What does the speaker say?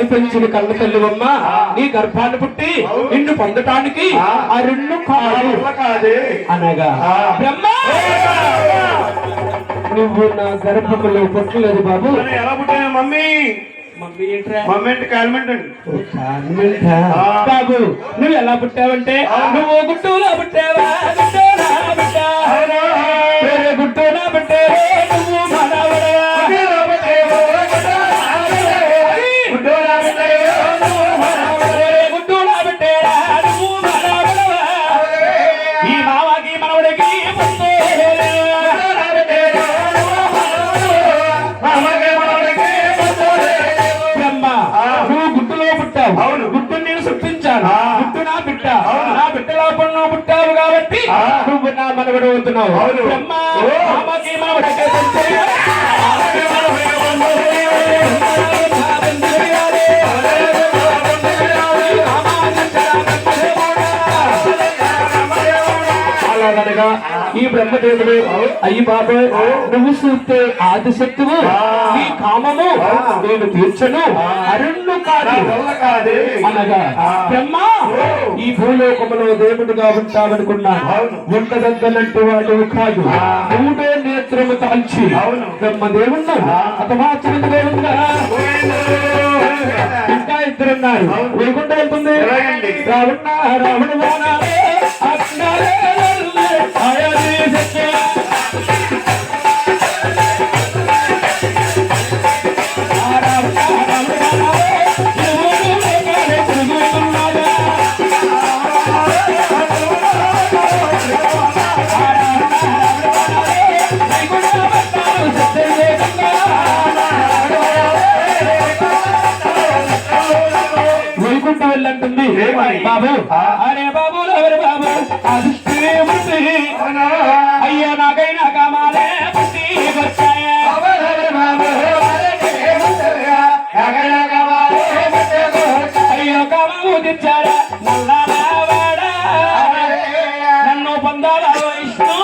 కనిపించిన కళ్ళ తల్లివమ్మ నీ గర్భాన్ని పుట్టి నిన్ను పొందటానికి ఆ రెండు కాదు అనగా బ్రహ్మ నువ్వు నా గర్భములో పుట్టలేదు బాబు. ఎలా పుట్టాను మమ్మీ? మమ్మీ ఏంట్రా? మమ్మీ అంటే కాల్మెంట్ అండి. బాబు నువ్వు ఎలా పుట్టావంటే నువ్వు గుట్టూలో పుట్టావా? గుట్టూనా పుట్టా గుట్టూనా పుట్టే నువ్వు మనవడవా? గుట్టూనా పెట్టేరా నువ్వు మనవడవా? ఈ మామకి మనవడికి నువ్వు గుట్టులో పుట్టావు. అవును గుట్టుని నేను సృష్టించాను. గుట్టు నా బిడ్డ. నా బిడ్డ లోపల నువ్వు పుట్టావు కాబట్టి నువ్వు నా మనవడు అవుతున్నావు. బ్రహ్మ మామకి మనవడికి ఈ బ్రహ్మదేవుడు అయ్యి బాబాయ్ నువ్వు చూస్తే ఆదిశక్తువు నీ కామము నేను తీర్చను అరుణ్ణు కాదు అనగా బ్రహ్మ ఈ భూలోకములో దేవుడిగా ఉంటావనుకున్నాను. ఉండదగ్గనంటే వాడు కాదు. మూడే నేత్రము తాల్చి బ్రహ్మదేవుడు అతమాచరించగా ఇంకా ఇద్దరున్నారు. లేకుండా వెళ్తుంది రావణ రావణ వెళ్ళంటుంది బాబు. అరే బాబు ఎవరు బాబు అయ్యో నాకైనా కామాలే పుట్టి వచ్చాయా? అయ్యో కామము తెచ్చారా నల్లాడా నన్ను పొందాలా విష్ణు